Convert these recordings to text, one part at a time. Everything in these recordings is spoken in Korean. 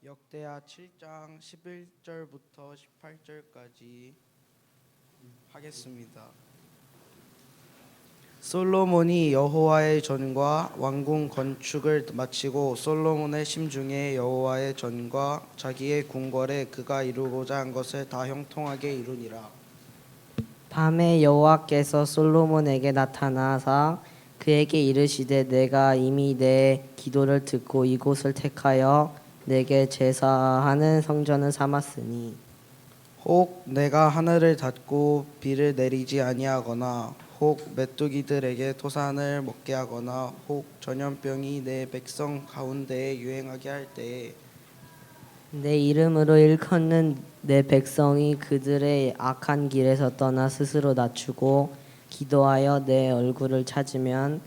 역대하 7장 11절부터 18절까지 하겠습니다. 솔로몬이 여호와의 전과 왕궁 건축을 마치고 솔로몬의 심중에 여호와의 전과 자기의 궁궐에 그가 이루고자 한 것을 다 형통하게 이루니라. 밤에 여호와께서 솔로몬에게 나타나사 그에게 이르시되 내가 이미 내 기도를 듣고 이곳을 택하여 내게 제사하는 성전을 삼았으니 혹 내가 하늘을 닫고 비를 내리지 아니하거나 혹 메뚜기들에게 토산을 먹게 하거나 혹 전염병이 내 백성 가운데에 유행하게 할 때에 내 이름으로 일컫는 내 백성이 그들의 악한 길에서 떠나 스스로 낮추고 기도하여 내 얼굴을 찾으면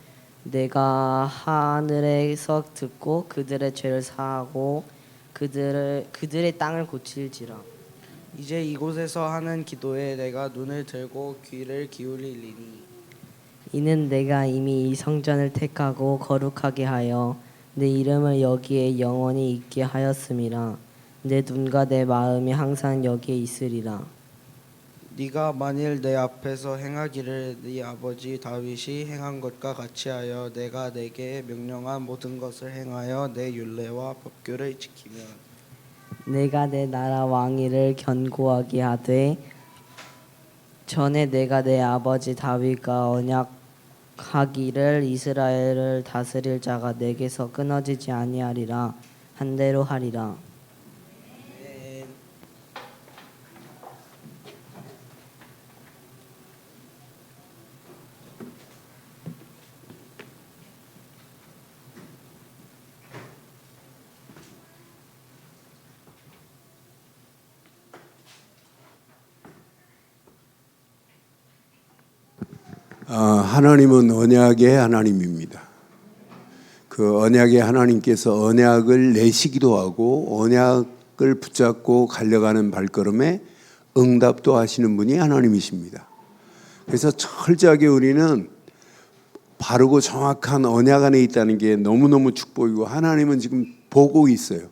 내가 하늘에서 듣고 그들의 죄를 사하고 그들의 땅을 고칠지라. 이제 이곳에서 하는 기도에 내가 눈을 들고 귀를 기울이리니 이는 내가 이미 이 성전을 택하고 거룩하게 하여 내 이름을 여기에 영원히 있게 하였음이라. 내 눈과 내 마음이 항상 여기에 있으리라. 네가 만일 내 앞에서 행하기를 네 아버지 다윗이 행한 것과 같이 하여 내가 내게 명령한 모든 것을 행하여 내 율례와 법규를 지키면 내가 내 나라 왕위를 견고하게 하되 전에 내가 내 아버지 다윗과 언약하기를 이스라엘을 다스릴 자가 내게서 끊어지지 아니하리라 한 대로 하리라. 하나님은 언약의 하나님입니다. 그 언약의 하나님께서 언약을 내시기도 하고 언약을 붙잡고 달려가는 발걸음에 응답도 하시는 분이 하나님이십니다. 그래서 철저하게 우리는 바르고 정확한 언약 안에 있다는 게 너무너무 축복이고, 하나님은 지금 보고 있어요.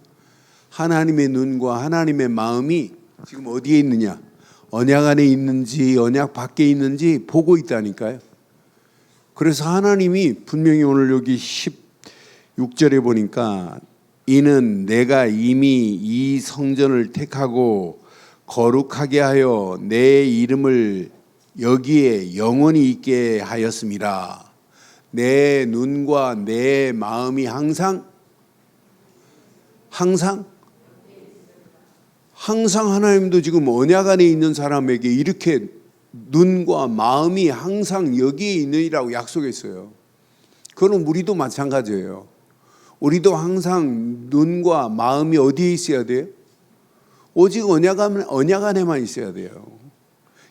하나님의 눈과 하나님의 마음이 지금 어디에 있느냐, 언약 안에 있는지 언약 밖에 있는지 보고 있다니까요. 그래서 하나님이 분명히 오늘 여기 16절에 보니까 이는 내가 이미 이 성전을 택하고 거룩하게 하여 내 이름을 여기에 영원히 있게 하였습니다. 내 눈과 내 마음이 항상 하나님도 지금 언약 안에 있는 사람에게 이렇게 눈과 마음이 항상 여기에 있느니라고 약속했어요. 그럼 우리도 마찬가지예요. 우리도 항상 눈과 마음이 어디에 있어야 돼요? 오직 언약 안에만 있어야 돼요.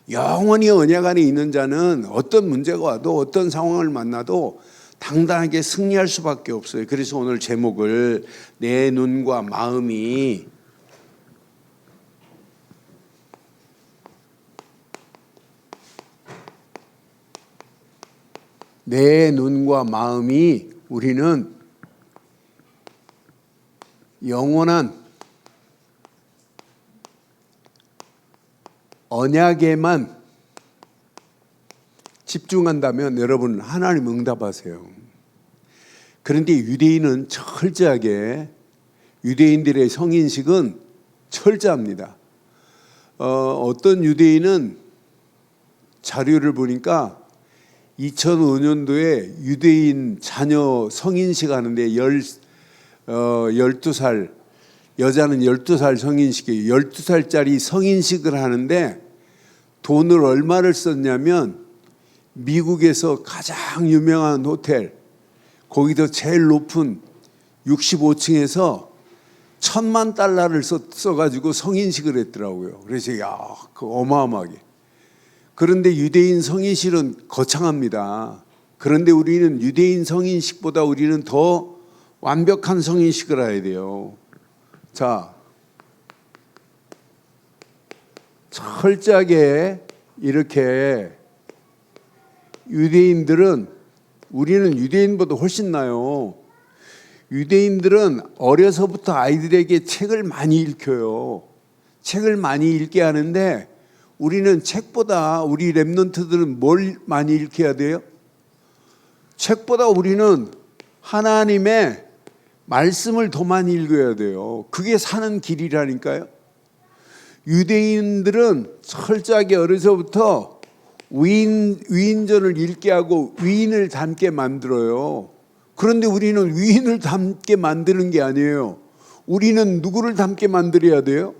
영원히 언약 안에 있는 자는 어떤 문제가 와도 어떤 상황을 만나도 당당하게 승리할 수밖에 없어요. 그래서 오늘 제목을 내 눈과 마음이 우리는 영원한 언약에만 집중한다면 여러분 하나님 응답하세요. 그런데 유대인은 철저하게, 유대인들의 성인식은 철저합니다. 어떤 유대인은 자료를 보니까 2005년도에 유대인 자녀 성인식 하는데 12살, 여자는 12살 성인식이에요. 12살짜리 성인식을 하는데 돈을 얼마를 썼냐면 미국에서 가장 유명한 호텔, 거기서 제일 높은 65층에서 $10,000,000를 써가지고 성인식을 했더라고요. 그래서 그 어마어마하게. 그런데 유대인 성인식은 거창합니다. 그런데 우리는 유대인 성인식보다 우리는 더 완벽한 성인식을 해야 돼요. 자, 철저하게 이렇게 우리는 유대인보다 훨씬 나요. 유대인들은 어려서부터 아이들에게 책을 많이 읽혀요. 책을 많이 읽게 하는데 우리는 책보다 우리 랩런트들은 뭘 많이 읽혀야 돼요? 책보다 우리는 하나님의 말씀을 더 많이 읽어야 돼요. 그게 사는 길이라니까요. 유대인들은 철저하게 어려서부터 위인전을 읽게 하고 위인을 닮게 만들어요. 그런데 우리는 위인을 닮게 만드는 게 아니에요. 우리는 누구를 닮게 만들어야 돼요?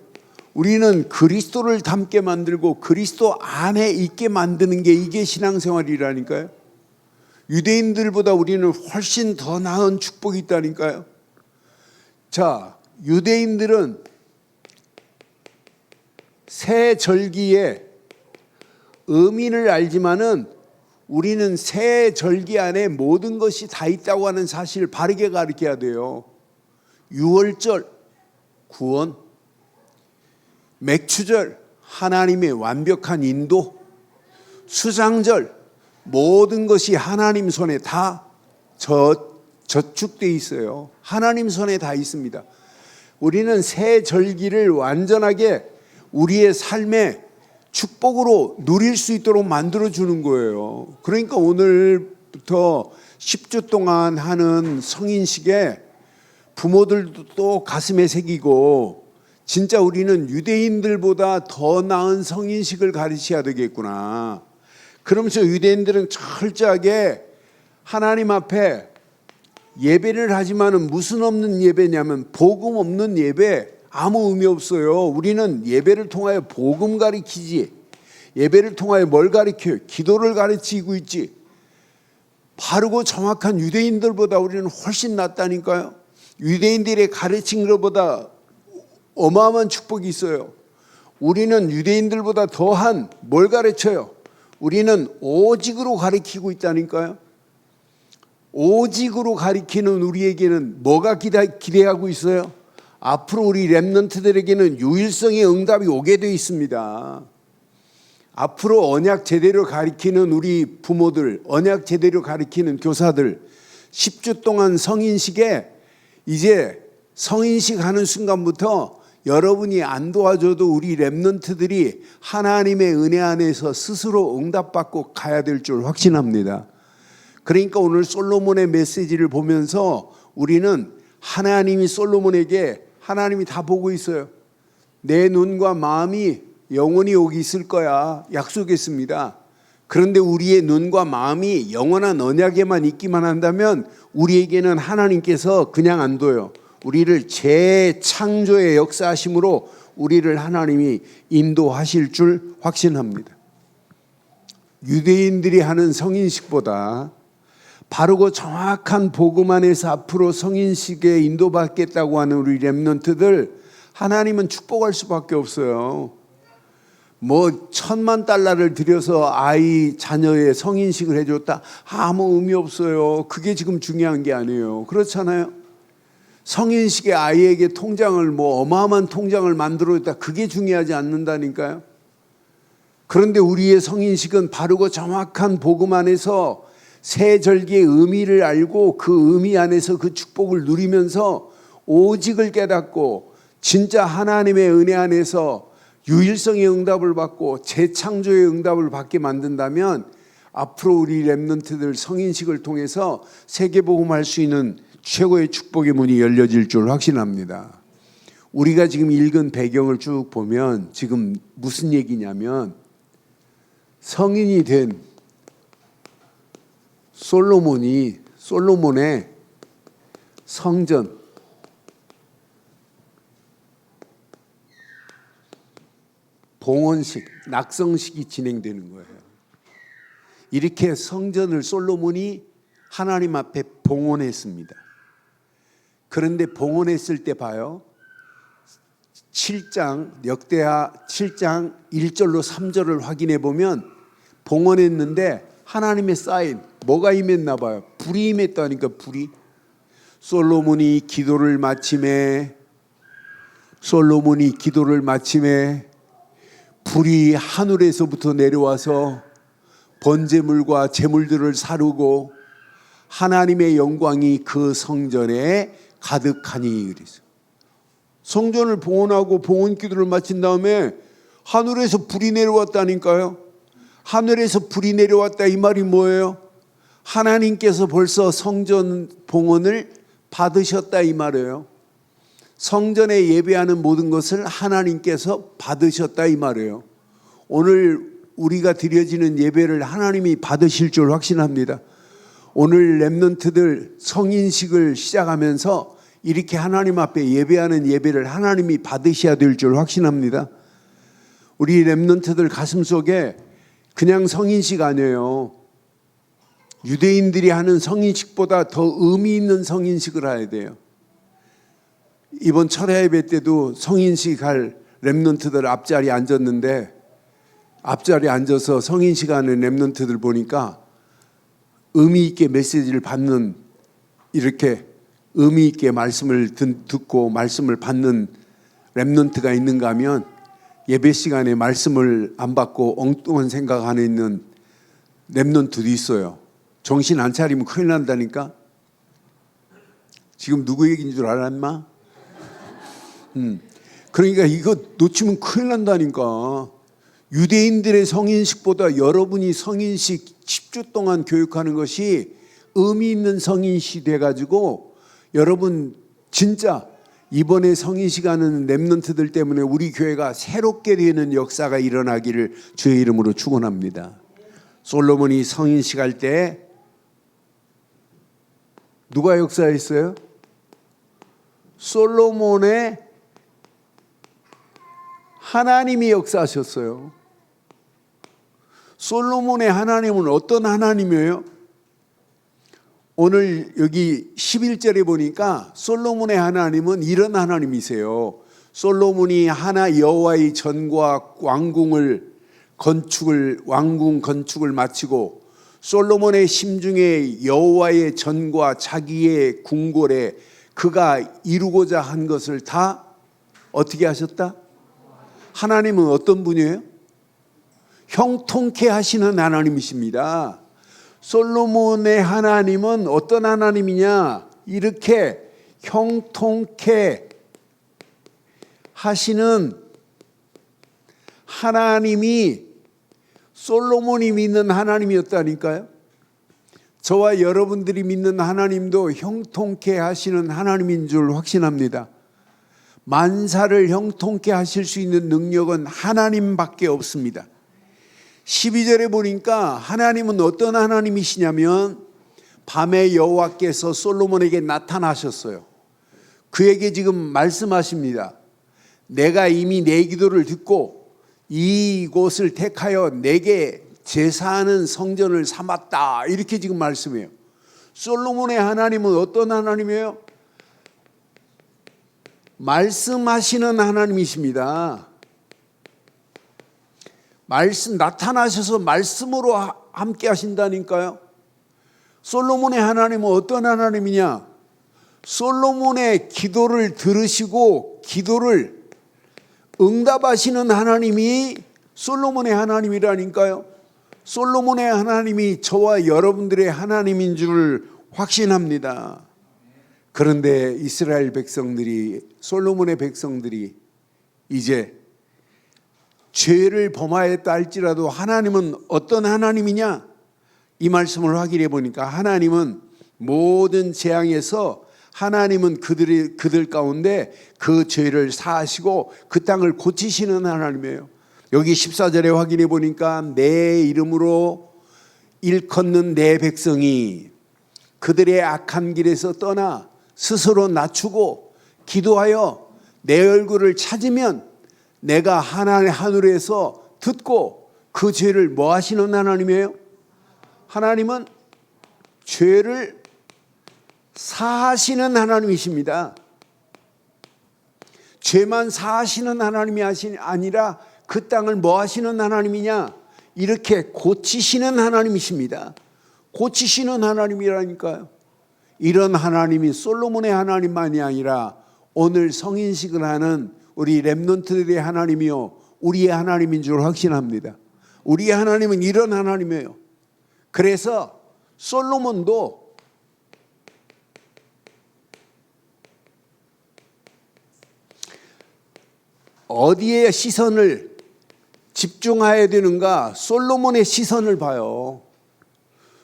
우리는 그리스도를 닮게 만들고 그리스도 안에 있게 만드는 게 이게 신앙생활이라니까요. 유대인들보다 우리는 훨씬 더 나은 축복이 있다니까요. 자, 유대인들은 새 절기의 의미를 알지만은 우리는 새 절기 안에 모든 것이 다 있다고 하는 사실을 바르게 가르쳐야 돼요. 유월절, 구원, 맥추절, 하나님의 완벽한 인도, 수장절, 모든 것이 하나님 손에 다 저축되어 있어요. 하나님 손에 다 있습니다. 우리는 새 절기를 완전하게 우리의 삶에 축복으로 누릴 수 있도록 만들어주는 거예요. 그러니까 오늘부터 10주 동안 하는 성인식에 부모들도 또 가슴에 새기고 진짜 우리는 유대인들보다 더 나은 성인식을 가르쳐야 되겠구나. 그러면서 유대인들은 철저하게 하나님 앞에 예배를 하지만은 무슨 없는 예배냐면 복음 없는 예배, 아무 의미 없어요. 우리는 예배를 통하여 복음 가르치지, 예배를 통하여 뭘 가르쳐요? 기도를 가르치고 있지. 바르고 정확한 유대인들보다 우리는 훨씬 낫다니까요. 유대인들의 가르친 것보다 어마어마한 축복이 있어요. 우리는 유대인들보다 더한 뭘 가르쳐요? 우리는 오직으로 가르치고 있다니까요. 오직으로 가르치는 우리에게는 뭐가 기대하고 있어요? 앞으로 우리 랩런트들에게는 유일성의 응답이 오게 돼 있습니다. 앞으로 언약 제대로 가르치는 우리 부모들, 언약 제대로 가르치는 교사들, 10주 동안 성인식에 이제 성인식 하는 순간부터 여러분이 안 도와줘도 우리 랩런트들이 하나님의 은혜 안에서 스스로 응답받고 가야 될 줄 확신합니다. 그러니까 오늘 솔로몬의 메시지를 보면서 우리는 하나님이 솔로몬에게 하나님이 다 보고 있어요. 내 눈과 마음이 영원히 여기 있을 거야 약속했습니다. 그런데 우리의 눈과 마음이 영원한 언약에만 있기만 한다면 우리에게는 하나님께서 그냥 안 둬요. 우리를 재창조의 역사하심으로 우리를 하나님이 인도하실 줄 확신합니다. 유대인들이 하는 성인식보다 바르고 정확한 복음 안에서 앞으로 성인식에 인도받겠다고 하는 우리 랩런트들, 하나님은 축복할 수밖에 없어요. 뭐 $10,000,000를 들여서 아이 자녀의 성인식을 해줬다, 아무 의미 없어요. 그게 지금 중요한 게 아니에요. 그렇잖아요. 성인식에 아이에게 통장을 뭐 어마어마한 통장을 만들어줬다, 그게 중요하지 않는다니까요. 그런데 우리의 성인식은 바르고 정확한 복음 안에서 새 절기의 의미를 알고 그 의미 안에서 그 축복을 누리면서 오직을 깨닫고 진짜 하나님의 은혜 안에서 유일성의 응답을 받고 재창조의 응답을 받게 만든다면 앞으로 우리 랩런트들 성인식을 통해서 세계복음할 수 있는 최고의 축복의 문이 열려질 줄 확신합니다. 우리가 지금 읽은 배경을 쭉 보면 지금 무슨 얘기냐면 성인이 된 솔로몬의 성전, 봉헌식, 낙성식이 진행되는 거예요. 이렇게 성전을 솔로몬이 하나님 앞에 봉헌했습니다. 그런데 봉헌했을 때 봐요. 7장, 역대하 7장 1절로 3절을 확인해 보면 봉헌했는데 하나님의 사인, 뭐가 임했나 봐요. 불이 임했다니까, 불이. 솔로몬이 기도를 마침에 불이 하늘에서부터 내려와서 번제물과 제물들을 사르고 하나님의 영광이 그 성전에 가득하니 그랬어요. 성전을 봉헌하고 봉헌 기도를 마친 다음에 하늘에서 불이 내려왔다니까요. 하늘에서 불이 내려왔다 이 말이 뭐예요? 하나님께서 벌써 성전 봉헌을 받으셨다 이 말이에요. 성전에 예배하는 모든 것을 하나님께서 받으셨다 이 말이에요. 오늘 우리가 드려지는 예배를 하나님이 받으실 줄 확신합니다. 오늘 렘넌트들 성인식을 시작하면서 이렇게 하나님 앞에 예배하는 예배를 하나님이 받으셔야 될 줄 확신합니다. 우리 렘넌트들 가슴속에 그냥 성인식 아니에요. 유대인들이 하는 성인식보다 더 의미 있는 성인식을 해야 돼요. 이번 철야 예배 때도 성인식 할 렘넌트들 앞자리에 앉았는데 앞자리에 앉아서 성인식 하는 렘넌트들 보니까 의미 있게 메시지를 받는, 이렇게 의미 있게 말씀을 듣고 말씀을 받는 렘넌트가 있는가 하면 예배 시간에 말씀을 안 받고 엉뚱한 생각 안에 있는 렘넌트도 있어요. 정신 안 차리면 큰일 난다니까. 지금 누구 얘기인 줄 알았나? 그러니까 이거 놓치면 큰일 난다니까. 유대인들의 성인식보다 여러분이 성인식 10주 동안 교육하는 것이 의미 있는 성인식이 돼가지고 여러분 진짜 이번에 성인식 하는 렘넌트들 때문에 우리 교회가 새롭게 되는 역사가 일어나기를 주의 이름으로 축원합니다. 솔로몬이 성인식 할 때 누가 역사했어요? 솔로몬의 하나님이 역사하셨어요. 솔로몬의 하나님은 어떤 하나님이에요? 오늘 여기 11절에 보니까 솔로몬의 하나님은 이런 하나님이세요. 솔로몬이 하나 여호와의 전과 왕궁 건축을 마치고 솔로몬의 심중에 여호와의 전과 자기의 궁궐에 그가 이루고자 한 것을 다 어떻게 하셨다? 하나님은 어떤 분이에요? 형통케 하시는 하나님이십니다. 솔로몬의 하나님은 어떤 하나님이냐? 이렇게 형통케 하시는 하나님이 솔로몬이 믿는 하나님이었다니까요. 저와 여러분들이 믿는 하나님도 형통케 하시는 하나님인 줄 확신합니다. 만사를 형통케 하실 수 있는 능력은 하나님밖에 없습니다. 12절에 보니까 하나님은 어떤 하나님이시냐면 밤에 여호와께서 솔로몬에게 나타나셨어요. 그에게 지금 말씀하십니다. 내가 이미 내 기도를 듣고 이곳을 택하여 내게 제사하는 성전을 삼았다. 이렇게 지금 말씀해요. 솔로몬의 하나님은 어떤 하나님이에요? 말씀하시는 하나님이십니다. 말씀 나타나셔서 말씀으로 함께 하신다니까요. 솔로몬의 하나님은 어떤 하나님이냐? 솔로몬의 기도를 들으시고 기도를 응답하시는 하나님이 솔로몬의 하나님이라니까요. 솔로몬의 하나님이 저와 여러분들의 하나님인 줄 확신합니다. 그런데 이스라엘 백성들이, 솔로몬의 백성들이 이제 죄를 범하였다 할지라도 하나님은 어떤 하나님이냐? 이 말씀을 확인해 보니까 하나님은 모든 재앙에서 하나님은 그들 가운데 그 죄를 사하시고 그 땅을 고치시는 하나님이에요. 여기 14절에 확인해 보니까 내 이름으로 일컫는 내 백성이 그들의 악한 길에서 떠나 스스로 낮추고 기도하여 내 얼굴을 찾으면 내가 하늘에서 듣고 그 죄를 뭐 하시는 하나님이에요? 하나님은 죄를 사하시는 하나님이십니다. 죄만 사하시는 하나님이 아니라 그 땅을 뭐 하시는 하나님이냐? 이렇게 고치시는 하나님이십니다. 고치시는 하나님이라니까요. 이런 하나님이 솔로몬의 하나님만이 아니라 오늘 성인식을 하는 우리 렘넌트들의 하나님이요 우리의 하나님인 줄 확신합니다. 우리의 하나님은 이런 하나님이에요. 그래서 솔로몬도 어디에 시선을 집중해야 되는가? 솔로몬의 시선을 봐요.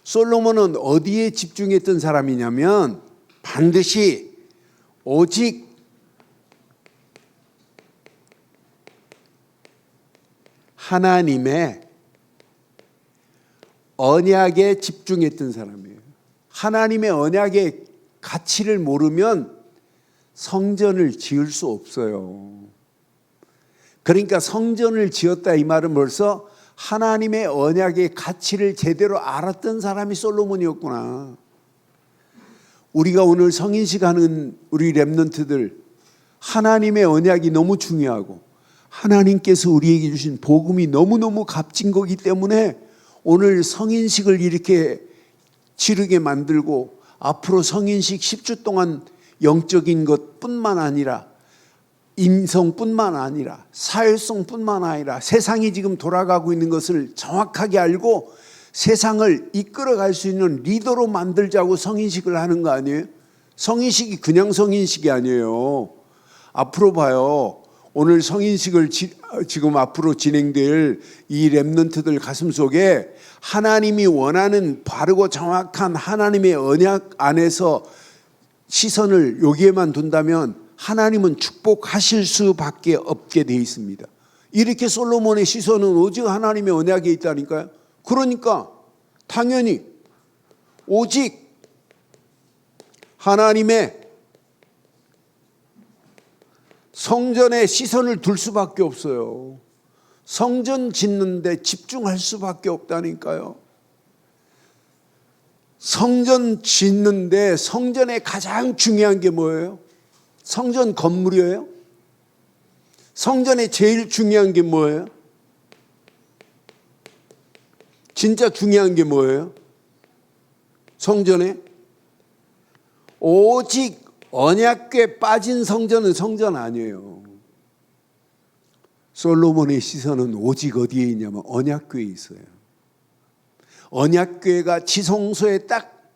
솔로몬은 어디에 집중했던 사람이냐면 반드시 오직 하나님의 언약에 집중했던 사람이에요. 하나님의 언약의 가치를 모르면 성전을 지을 수 없어요. 그러니까 성전을 지었다 이 말은 벌써 하나님의 언약의 가치를 제대로 알았던 사람이 솔로몬이었구나. 우리가 오늘 성인식 하는 우리 렘넌트들, 하나님의 언약이 너무 중요하고 하나님께서 우리에게 주신 복음이 너무너무 값진 거기 때문에 오늘 성인식을 이렇게 지르게 만들고 앞으로 성인식 10주 동안 영적인 것뿐만 아니라 인성뿐만 아니라 사회성뿐만 아니라 세상이 지금 돌아가고 있는 것을 정확하게 알고 세상을 이끌어갈 수 있는 리더로 만들자고 성인식을 하는 거 아니에요? 성인식이 그냥 성인식이 아니에요. 앞으로 봐요. 오늘 성인식을 지금 앞으로 진행될 이 렘넌트들 가슴속에 하나님이 원하는 바르고 정확한 하나님의 언약 안에서 시선을 여기에만 둔다면 하나님은 축복하실 수밖에 없게 돼 있습니다. 이렇게 솔로몬의 시선은 오직 하나님의 언약에 있다니까요. 그러니까 당연히 오직 하나님의 성전에 시선을 둘 수밖에 없어요. 성전 짓는데 집중할 수밖에 없다니까요. 성전 짓는데 성전에 가장 중요한 게 뭐예요? 성전 건물이에요? 성전에 제일 중요한 게 뭐예요? 진짜 중요한 게 뭐예요? 성전에 오직 언약궤 빠진 성전은 성전 아니에요. 솔로몬의 시선은 오직 어디에 있냐면 언약궤에 있어요. 언약궤가 지성소에 딱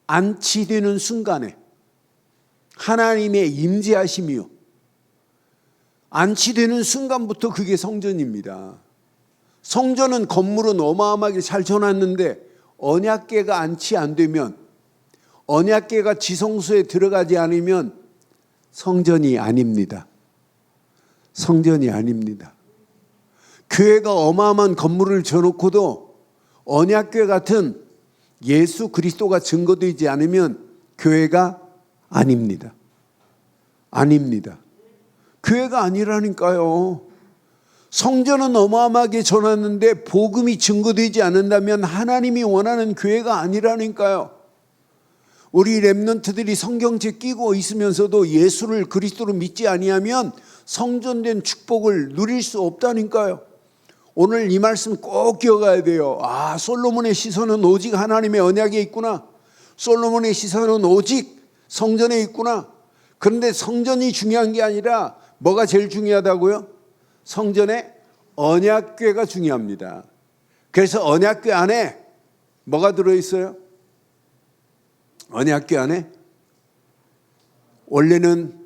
안치되는 순간에 하나님의 임재하심이요, 안치되는 순간부터 그게 성전입니다. 성전은 건물은 어마어마하게 잘 쳐놨는데 언약궤가 안치 안 되면, 언약궤가 지성소에 들어가지 않으면 성전이 아닙니다. 성전이 아닙니다. 교회가 어마어마한 건물을 쳐놓고도 언약궤 같은 예수 그리스도가 증거되지 않으면 교회가 아닙니다. 아닙니다. 교회가 아니라니까요. 성전은 어마어마하게 전했는데 복음이 증거되지 않는다면 하나님이 원하는 교회가 아니라니까요. 우리 렘넌트들이 성경책 끼고 있으면서도 예수를 그리스도로 믿지 아니하면 성전된 축복을 누릴 수 없다니까요. 오늘 이 말씀 꼭 기억해야 돼요. 아, 솔로몬의 시선은 오직 하나님의 언약에 있구나. 솔로몬의 시선은 오직 성전에 있구나. 그런데 성전이 중요한 게 아니라 뭐가 제일 중요하다고요? 성전에 언약궤가 중요합니다. 그래서 언약궤 안에 뭐가 들어있어요? 언약궤 안에 원래는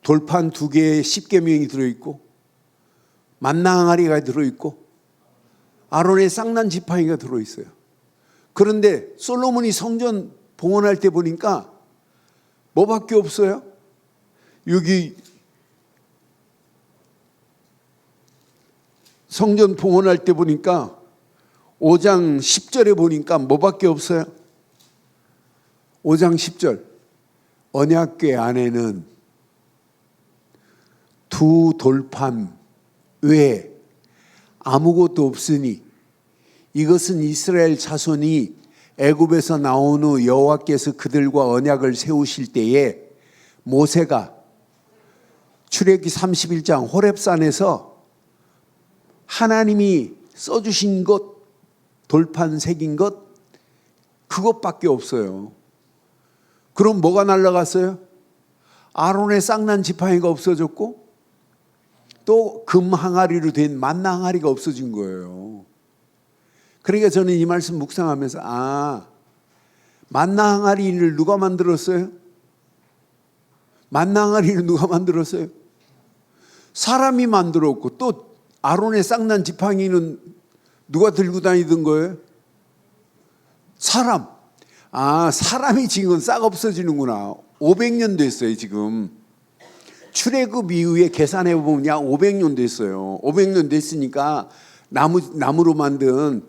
돌판 2개에 10계명이 들어있고 만나 항아리가 들어있고 아론의 쌍난 지팡이가 들어있어요. 그런데 솔로몬이 성전 봉헌할 때 보니까 뭐밖에 없어요? 여기 성전 봉헌할 때 보니까 5장 10절에 보니까 뭐밖에 없어요? 5장 10절 언약궤 안에는 2 돌판 외에 아무것도 없으니 이것은 이스라엘 자손이 애굽에서 나온 후 여호와께서 그들과 언약을 세우실 때에 모세가 출애굽기 31장 호렙산에서 하나님이 써주신 것, 돌판 새긴 것, 그것밖에 없어요. 그럼 뭐가 날아갔어요? 아론의 쌍난 지팡이가 없어졌고 또 금 항아리로 된 만나 항아리가 없어진 거예요. 그러니까 저는 이 말씀 묵상하면서 만나 항아리를 누가 만들었어요? 만나 항아리를 누가 만들었어요? 사람이 만들었고, 또 아론의 쌍난 지팡이는 누가 들고 다니던 거예요? 사람. 아, 사람이 지금 싹 없어지는구나. 500년 됐어요, 지금. 출애굽 이후에 계산해 보면 약 500년 됐어요. 500년 됐으니까 나무로 만든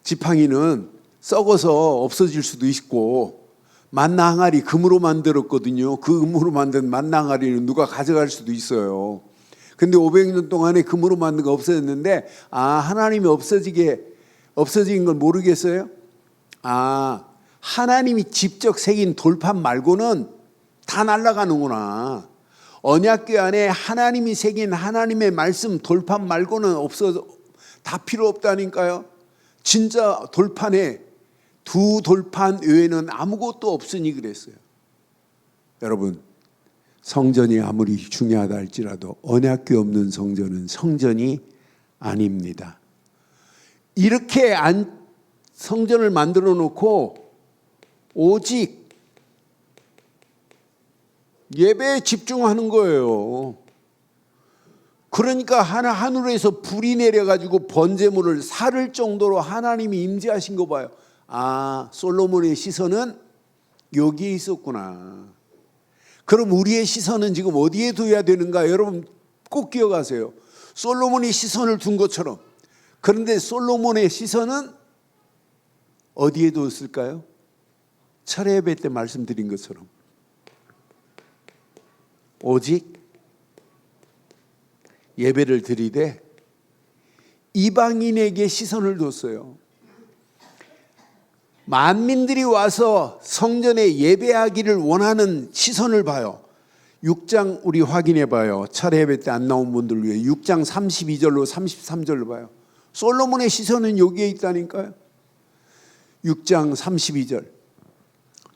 지팡이는 썩어서 없어질 수도 있고, 만나 항아리 금으로 만들었거든요. 그 금으로 만든 만나 항아리는 누가 가져갈 수도 있어요. 근데 500년 동안에 금으로 만든 거 없어졌는데, 하나님이 없어진 걸 모르겠어요? 하나님이 직접 새긴 돌판 말고는 다 날아가는구나. 언약궤 안에 하나님이 새긴 하나님의 말씀 돌판 말고는 다 필요 없다니까요. 진짜 돌판에 두 돌판 외에는 아무것도 없으니 그랬어요. 여러분, 성전이 아무리 중요하다 할지라도 언약궤 없는 성전은 성전이 아닙니다. 이렇게 성전을 만들어 놓고 오직 예배에 집중하는 거예요. 그러니까 하늘에서 불이 내려가지고 번제물을 사를 정도로 하나님이 임재하신 거 봐요. 솔로몬의 시선은 여기에 있었구나. 그럼 우리의 시선은 지금 어디에 둬야 되는가? 여러분 꼭 기억하세요. 솔로몬이 시선을 둔 것처럼. 그런데 솔로몬의 시선은 어디에 두었을까요? 철회 예배 때 말씀드린 것처럼 오직 예배를 드리되 이방인에게 시선을 뒀어요. 만민들이 와서 성전에 예배하기를 원하는 시선을 봐요. 6장 우리 확인해 봐요. 철회 예배 때 안 나온 분들 위해 6장 32절로 33절로 봐요. 솔로몬의 시선은 여기에 있다니까요. 6장 32절.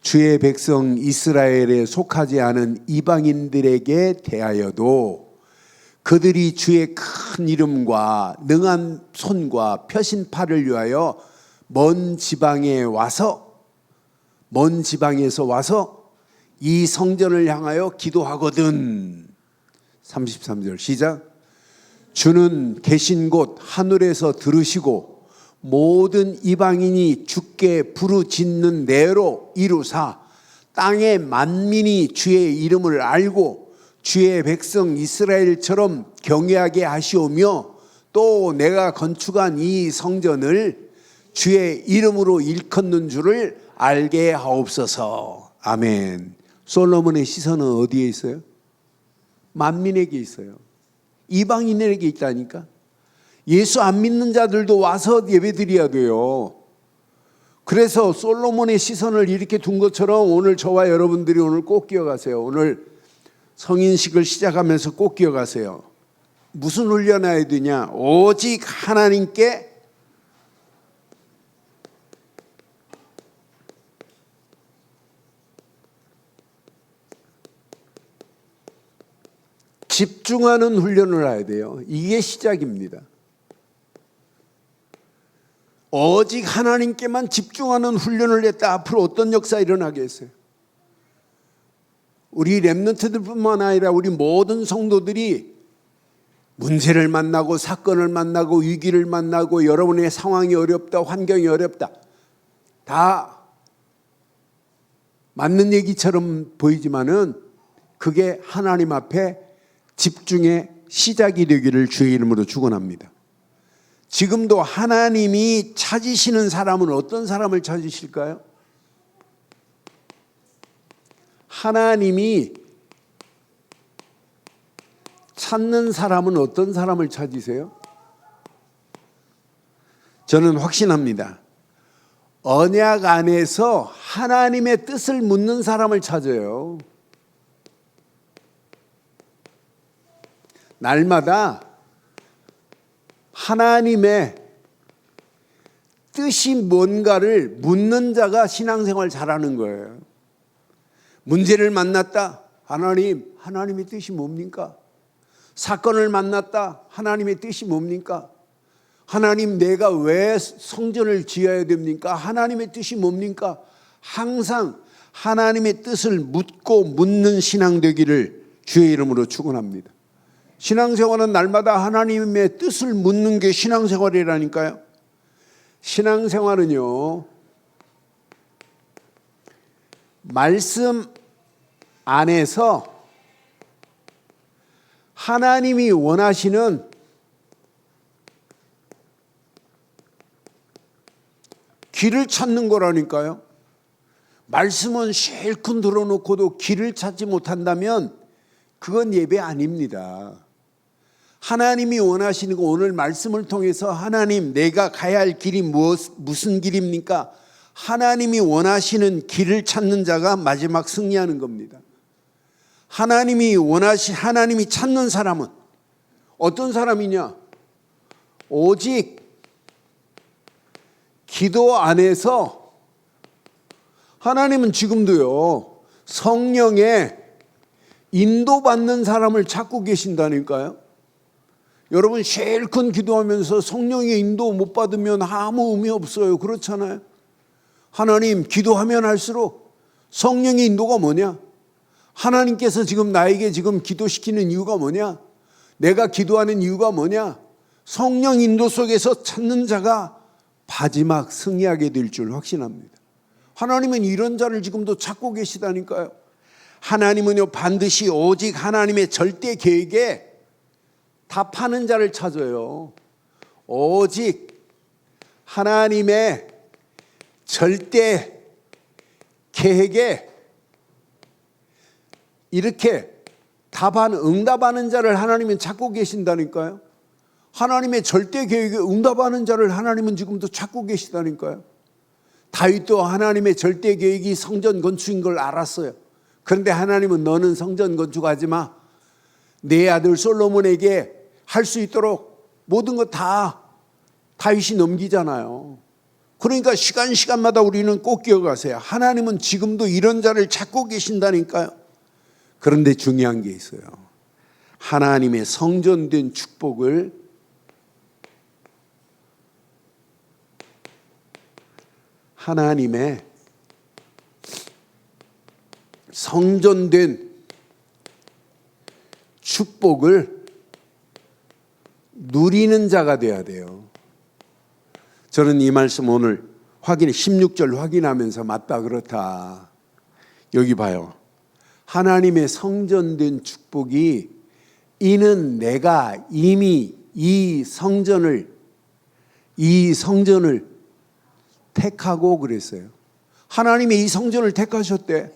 주의 백성 이스라엘에 속하지 않은 이방인들에게 대하여도 그들이 주의 큰 이름과 능한 손과 펴신 팔을 위하여 먼 지방에서 와서 이 성전을 향하여 기도하거든. 33절 시작. 주는 계신 곳 하늘에서 들으시고 모든 이방인이 주께 부르짖는 대로 이루사 땅의 만민이 주의 이름을 알고 주의 백성 이스라엘처럼 경외하게 하시오며 또 내가 건축한 이 성전을 주의 이름으로 일컫는 줄을 알게 하옵소서. 아멘. 솔로몬의 시선은 어디에 있어요? 만민에게 있어요. 이방인에게 있다니까. 예수 안 믿는 자들도 와서 예배드려야 돼요. 그래서 솔로몬의 시선을 이렇게 둔 것처럼 오늘 저와 여러분들이 오늘 꼭 기억하세요. 오늘 성인식을 시작하면서 꼭 기억하세요. 무슨 훈련해야 되냐? 오직 하나님께 집중하는 훈련을 해야 돼요. 이게 시작입니다. 오직 하나님께만 집중하는 훈련을 했다. 앞으로 어떤 역사 일어나겠어요? 우리 렘넌트들뿐만 아니라 우리 모든 성도들이 문제를 만나고 사건을 만나고 위기를 만나고 여러분의 상황이 어렵다, 환경이 어렵다. 다 맞는 얘기처럼 보이지만은 그게 하나님 앞에 집중의 시작이 되기를 주의 이름으로 축원합니다. 지금도 하나님이 찾으시는 사람은 어떤 사람을 찾으실까요? 하나님이 찾는 사람은 어떤 사람을 찾으세요? 저는 확신합니다. 언약 안에서 하나님의 뜻을 묻는 사람을 찾아요. 날마다 하나님의 뜻이 뭔가를 묻는 자가 신앙생활 잘하는 거예요. 문제를 만났다. 하나님의 뜻이 뭡니까? 사건을 만났다. 하나님의 뜻이 뭡니까? 하나님, 내가 왜 성전을 지어야 됩니까? 하나님의 뜻이 뭡니까? 항상 하나님의 뜻을 묻고 묻는 신앙 되기를 주의 이름으로 축원합니다. 신앙생활은 날마다 하나님의 뜻을 묻는 게 신앙생활이라니까요. 신앙생활은요, 말씀 안에서 하나님이 원하시는 길을 찾는 거라니까요. 말씀은 실컷 들어놓고도 길을 찾지 못한다면 그건 예배 아닙니다. 하나님이 원하시는 거, 오늘 말씀을 통해서 하나님, 내가 가야 할 길이 무슨 길입니까? 하나님이 원하시는 길을 찾는 자가 마지막 승리하는 겁니다. 하나님이 찾는 사람은 어떤 사람이냐? 오직 기도 안에서, 하나님은 지금도요, 성령에 인도받는 사람을 찾고 계신다니까요. 여러분 실컷 기도하면서 성령의 인도 못 받으면 아무 의미 없어요. 그렇잖아요. 하나님, 기도하면 할수록 성령의 인도가 뭐냐? 하나님께서 지금 나에게 지금 기도시키는 이유가 뭐냐? 내가 기도하는 이유가 뭐냐? 성령 인도 속에서 찾는 자가 마지막 승리하게 될 줄 확신합니다. 하나님은 이런 자를 지금도 찾고 계시다니까요. 하나님은요, 반드시 오직 하나님의 절대 계획에 답하는 자를 찾아요. 오직 하나님의 절대 계획에 이렇게 응답하는 자를 하나님은 찾고 계신다니까요. 하나님의 절대 계획에 응답하는 자를 하나님은 지금도 찾고 계시다니까요. 다윗도 하나님의 절대 계획이 성전 건축인 걸 알았어요. 그런데 하나님은 너는 성전 건축하지 마. 내 아들 솔로몬에게 할 수 있도록 모든 것 다 다윗이 넘기잖아요. 그러니까 시간마다 우리는 꼭 기억하세요. 하나님은 지금도 이런 자를 찾고 계신다니까요. 그런데 중요한 게 있어요. 하나님의 성전된 축복을 하나님의 성전된 축복을 누리는 자가 돼야 돼요. 저는 이 말씀 오늘 16절 확인하면서 맞다 그렇다. 여기 봐요. 하나님의 성전된 축복이 이는 내가 이미 이 성전을 택하고 그랬어요. 하나님이 이 성전을 택하셨대.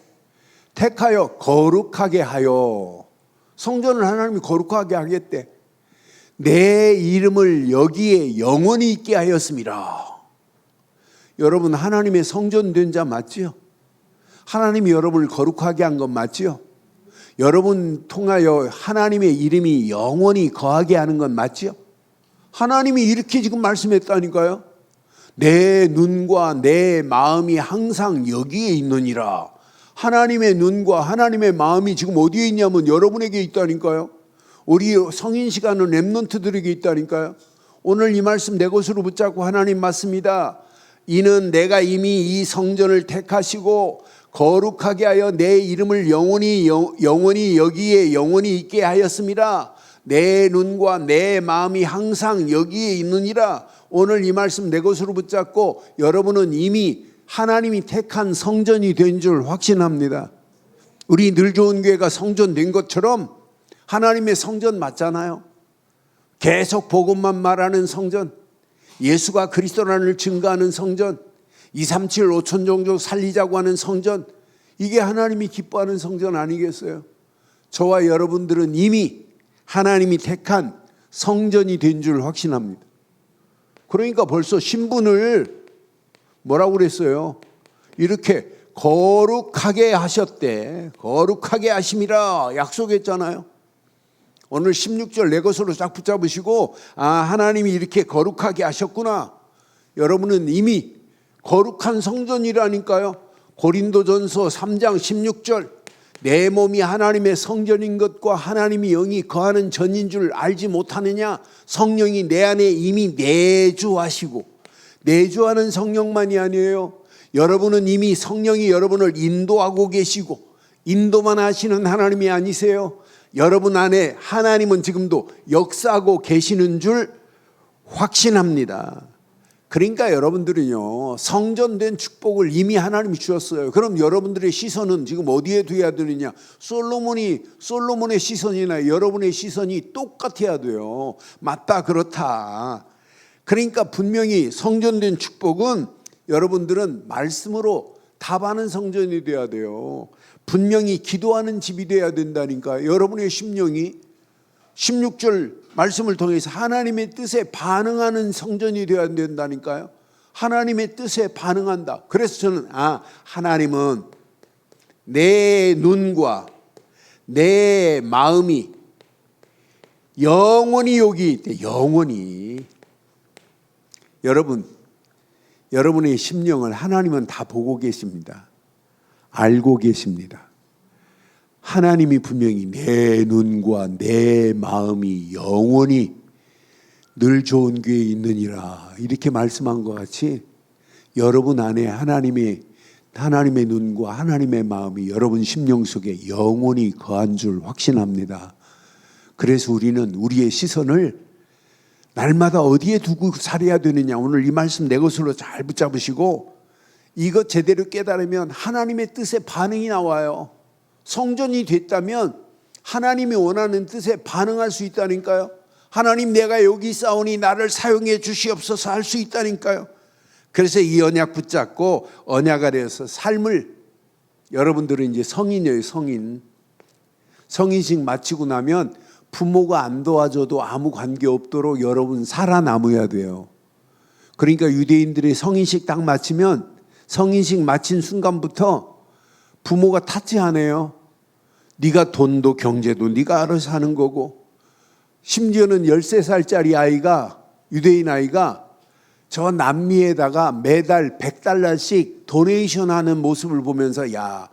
택하여 거룩하게 하여, 성전을 하나님이 거룩하게 하겠대. 내 이름을 여기에 영원히 있게 하였습니다. 여러분, 하나님의 성전된 자 맞지요? 하나님이 여러분을 거룩하게 한 건 맞지요? 여러분 통하여 하나님의 이름이 영원히 거하게 하는 건 맞지요? 하나님이 이렇게 지금 말씀했다니까요. 내 눈과 내 마음이 항상 여기에 있느니라. 하나님의 눈과 하나님의 마음이 지금 어디에 있냐면 여러분에게 있다니까요. 우리 성인 시간은 렘넌트들에게 있다니까요. 오늘 이 말씀 내 것으로 붙잡고 하나님 맞습니다. 이는 내가 이미 이 성전을 택하시고 거룩하게 하여 내 이름을 영원히 여기에 영원히 있게 하였습니다. 내 눈과 내 마음이 항상 여기에 있느니라. 오늘 이 말씀 내 것으로 붙잡고 여러분은 이미 하나님이 택한 성전이 된 줄 확신합니다. 우리 늘 좋은 교회가 성전된 것처럼 하나님의 성전 맞잖아요. 계속 복음만 말하는 성전, 예수가 그리스도라는 증거하는 성전, 237 5천 종족 살리자고 하는 성전, 이게 하나님이 기뻐하는 성전 아니겠어요? 저와 여러분들은 이미 하나님이 택한 성전이 된 줄 확신합니다. 그러니까 벌써 신분을 뭐라고 그랬어요? 이렇게 거룩하게 하셨대. 거룩하게 하심이라 약속했잖아요. 오늘 16절 내 것으로 쫙 붙잡으시고, 하나님이 이렇게 거룩하게 하셨구나. 여러분은 이미 거룩한 성전이라니까요. 고린도전서 3장 16절, 내 몸이 하나님의 성전인 것과 하나님이 영이 거하는 전인 줄 알지 못하느냐. 성령이 내 안에 이미 내주하시고, 내주하는 성령만이 아니에요. 여러분은 이미 성령이 여러분을 인도하고 계시고, 인도만 하시는 하나님이 아니세요. 여러분 안에 하나님은 지금도 역사하고 계시는 줄 확신합니다. 그러니까 여러분들은요, 성전된 축복을 이미 하나님이 주셨어요. 그럼 여러분들의 시선은 지금 어디에 두어야 되느냐? 솔로몬의 시선이나 여러분의 시선이 똑같아야 돼요. 맞다, 그렇다. 그러니까 분명히 성전된 축복은 여러분들은 말씀으로 답하는 성전이 돼야 돼요. 분명히 기도하는 집이 돼야 된다니까. 여러분의 심령이 16절 말씀을 통해서 하나님의 뜻에 반응하는 성전이 되어야 된다니까요. 하나님의 뜻에 반응한다. 그래서 저는 하나님은 내 눈과 내 마음이 영원히 여기 있대. 영원히. 여러분의 심령을 하나님은 다 보고 계십니다. 알고 계십니다. 하나님이 분명히 내 눈과 내 마음이 영원히 늘 좋은 귀에 있느니라 이렇게 말씀한 것 같이 여러분 안에 하나님의 눈과 하나님의 마음이 여러분 심령 속에 영원히 거한 줄 확신합니다. 그래서 우리는 우리의 시선을 날마다 어디에 두고 살아야 되느냐. 오늘 이 말씀 내 것으로 잘 붙잡으시고 이것 제대로 깨달으면 하나님의 뜻에 반응이 나와요. 성전이 됐다면 하나님이 원하는 뜻에 반응할 수 있다니까요. 하나님 내가 여기 있사오니 나를 사용해 주시옵소서 할 수 있다니까요. 그래서 이 언약 붙잡고 언약 아래에서 삶을 여러분들은 이제 성인이에요. 성인식 마치고 나면 부모가 안 도와줘도 아무 관계 없도록 여러분 살아남아야 돼요. 그러니까 유대인들이 성인식 딱 마치면 성인식 마친 순간부터 부모가 타치하네요. 네가 돈도 경제도 네가 알아서 하는 거고, 심지어는 13살짜리 아이가, 유대인 아이가 저 남미에다가 매달 $100씩 도네이션 하는 모습을 보면서 야,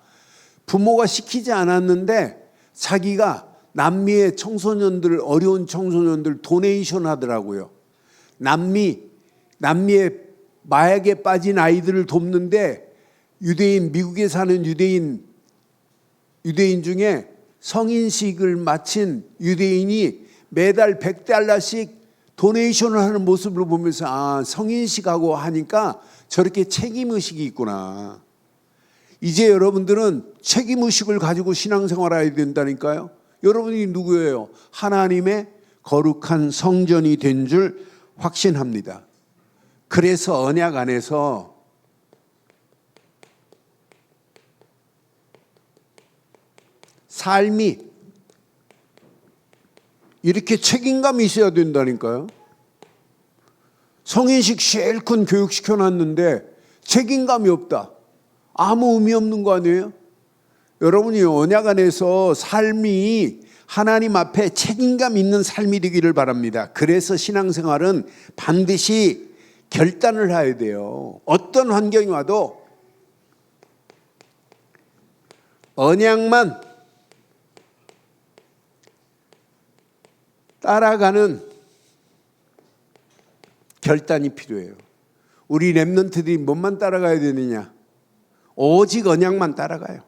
부모가 시키지 않았는데 자기가 남미의 청소년들, 어려운 청소년들 도네이션 하더라고요. 남미에 마약에 빠진 아이들을 돕는데 미국에 사는 유대인 중에 성인식을 마친 유대인이 매달 $100씩 도네이션을 하는 모습을 보면서 성인식하고 하니까 저렇게 책임의식이 있구나. 이제 여러분들은 책임의식을 가지고 신앙생활해야 된다니까요. 여러분이 누구예요? 하나님의 거룩한 성전이 된 줄 확신합니다. 그래서 언약 안에서 삶이 이렇게 책임감이 있어야 된다니까요. 성인식 실컷 교육시켜놨는데 책임감이 없다. 아무 의미 없는 거 아니에요? 여러분이 언약 안에서 삶이 하나님 앞에 책임감 있는 삶이 되기를 바랍니다. 그래서 신앙생활은 반드시 결단을 해야 돼요. 어떤 환경이 와도 언약만 따라가는 결단이 필요해요. 우리 렘넌트들이 뭔만 따라가야 되느냐? 오직 언약만 따라가요.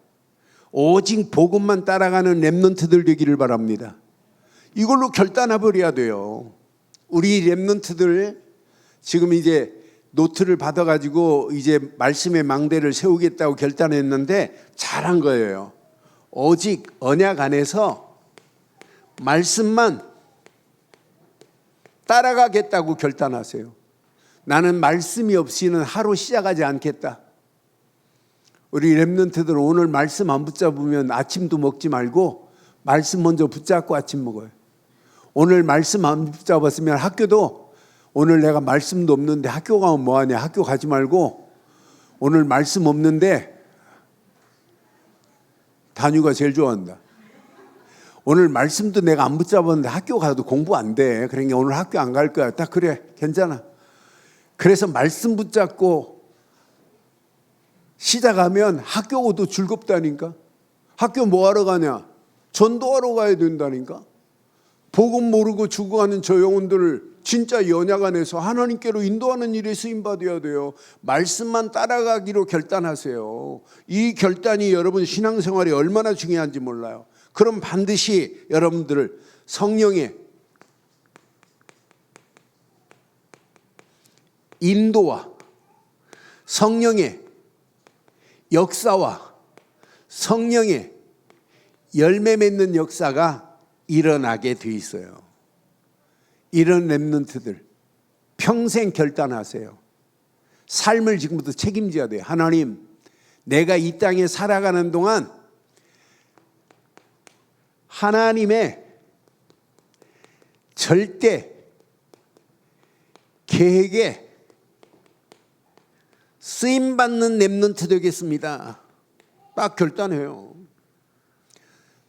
오직 복음만 따라가는 렘넌트들 되기를 바랍니다. 이걸로 결단해 버려야 돼요. 우리 렘넌트들 지금 이제 노트를 받아가지고 이제 말씀의 망대를 세우겠다고 결단했는데 잘한 거예요. 오직 언약 안에서 말씀만 따라가겠다고 결단하세요. 나는 말씀이 없이는 하루 시작하지 않겠다. 우리 렘넌트들 오늘 말씀 안 붙잡으면 아침도 먹지 말고 말씀 먼저 붙잡고 아침 먹어요. 오늘 말씀 안 붙잡았으면 학교도 오늘 내가 말씀도 없는데 학교 가면 뭐하냐. 학교 가지 말고 오늘 말씀 없는데 단유가 제일 좋아한다. 오늘 말씀도 내가 안 붙잡았는데 학교 가도 공부 안 돼. 그러니까 오늘 학교 안 갈 거야. 딱 그래. 괜찮아. 그래서 말씀 붙잡고 시작하면 학교도 즐겁다니까. 학교 뭐 하러 가냐? 전도하러 가야 된다니까. 복음 모르고 죽어가는 저 영혼들을 진짜 연약 안에서 하나님께로 인도하는 일에 쓰임받아야 돼요. 말씀만 따라가기로 결단하세요. 이 결단이 여러분 신앙생활이 얼마나 중요한지 몰라요. 그럼 반드시 여러분들을 성령의 인도와 성령의 역사와 성령의 열매 맺는 역사가 일어나게 돼 있어요. 이런 렘넌트들 평생 결단하세요. 삶을 지금부터 책임져야 돼요. 하나님, 내가 이 땅에 살아가는 동안 하나님의 절대 계획에 쓰임받는 렘넌트 되겠습니다. 딱 결단해요.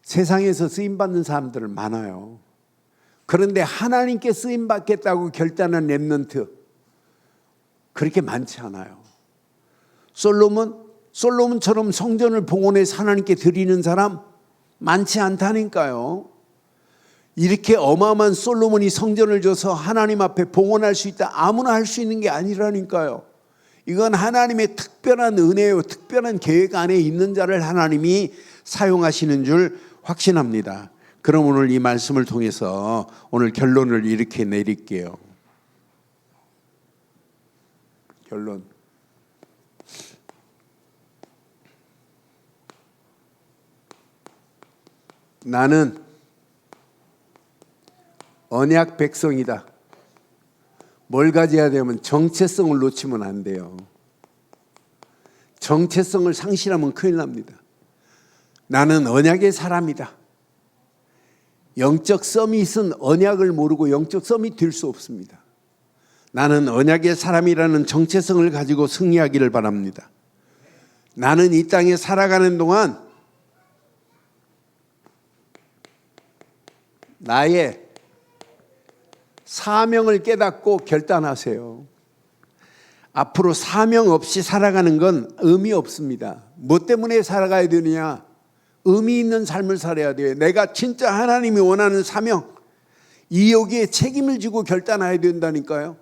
세상에서 쓰임받는 사람들은 많아요. 그런데 하나님께 쓰임받겠다고 결단한 렘넌트 그렇게 많지 않아요. 솔로몬처럼 성전을 봉헌해서 하나님께 드리는 사람 많지 않다니까요. 이렇게 어마어마한 솔로몬이 성전을 줘서 하나님 앞에 봉헌할 수 있다. 아무나 할 수 있는 게 아니라니까요. 이건 하나님의 특별한 은혜요, 특별한 계획 안에 있는 자를 하나님이 사용하시는 줄 확신합니다. 그럼 오늘 이 말씀을 통해서 오늘 결론을 이렇게 내릴게요. 결론. 나는 언약 백성이다. 뭘 가져야 되면 정체성을 놓치면 안 돼요. 정체성을 상실하면 큰일 납니다. 나는 언약의 사람이다. 영적 서밋은 언약을 모르고 영적 서밋 될 수 없습니다. 나는 언약의 사람이라는 정체성을 가지고 승리하기를 바랍니다. 나는 이 땅에 살아가는 동안 나의 사명을 깨닫고 결단하세요. 앞으로 사명 없이 살아가는 건 의미 없습니다. 뭐 때문에 살아가야 되느냐? 의미 있는 삶을 살아야 돼요. 내가 진짜 하나님이 원하는 사명, 여기에 책임을 지고 결단해야 된다니까요.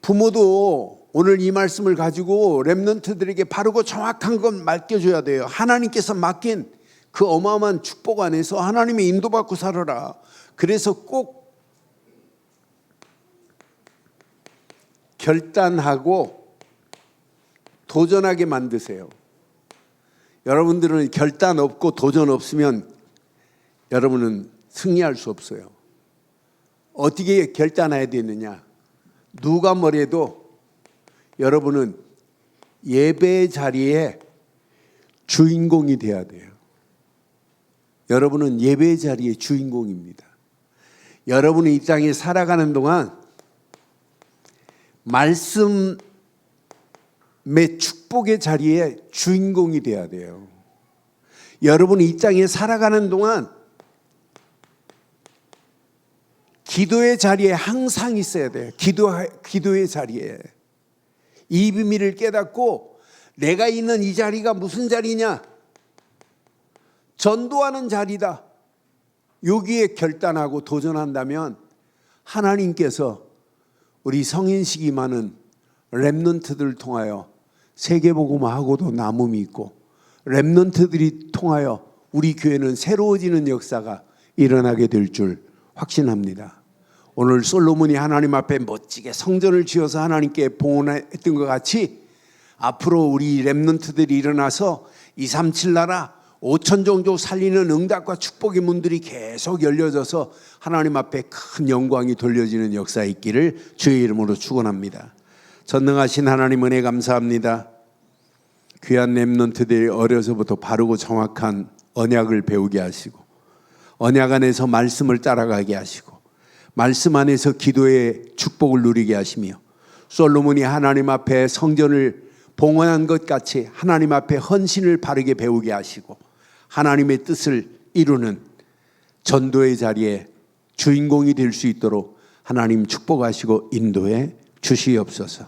부모도 오늘 이 말씀을 가지고 렘넌트들에게 바르고 정확한 건 맡겨줘야 돼요. 하나님께서 맡긴 그 어마어마한 축복 안에서 하나님의 인도받고 살아라. 그래서 꼭 결단하고 도전하게 만드세요. 여러분들은 결단 없고 도전 없으면 여러분은 승리할 수 없어요. 어떻게 결단해야 되느냐? 누가 뭐래도 여러분은 예배 자리에 주인공이 돼야 돼요. 여러분은 예배 자리의 주인공입니다. 여러분이 이 땅에 살아가는 동안 말씀의 축복의 자리에 주인공이 돼야 돼요. 여러분이 이 땅에 살아가는 동안 기도의 자리에 항상 있어야 돼요. 기도의 자리에. 이 비밀을 깨닫고 내가 있는 이 자리가 무슨 자리냐? 전도하는 자리다. 여기에 결단하고 도전한다면 하나님께서 우리 성인식이 많은 렘넌트들을 통하여 세계복음화하고도 남음이 있고 렘넌트들이 통하여 우리 교회는 새로워지는 역사가 일어나게 될 줄 확신합니다. 오늘 솔로몬이 하나님 앞에 멋지게 성전을 지어서 하나님께 봉헌했던 것 같이 앞으로 우리 렘넌트들이 일어나서 237 나라 5천 종족 살리는 응답과 축복의 문들이 계속 열려져서 하나님 앞에 큰 영광이 돌려지는 역사 있기를 주의 이름으로 축원합니다. 전능하신 하나님 은혜 감사합니다. 귀한 렘넌트들이 어려서부터 바르고 정확한 언약을 배우게 하시고 언약 안에서 말씀을 따라가게 하시고 말씀 안에서 기도의 축복을 누리게 하시며 솔로몬이 하나님 앞에 성전을 봉헌한 것 같이 하나님 앞에 헌신을 바르게 배우게 하시고 하나님의 뜻을 이루는 전도의 자리에 주인공이 될 수 있도록 하나님 축복하시고 인도해 주시옵소서.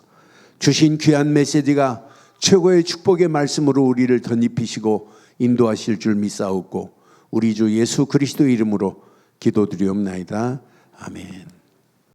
주신 귀한 메시지가 최고의 축복의 말씀으로 우리를 덧입히시고 인도하실 줄 믿사옵고 우리 주 예수 그리스도 이름으로 기도드리옵나이다. 아멘.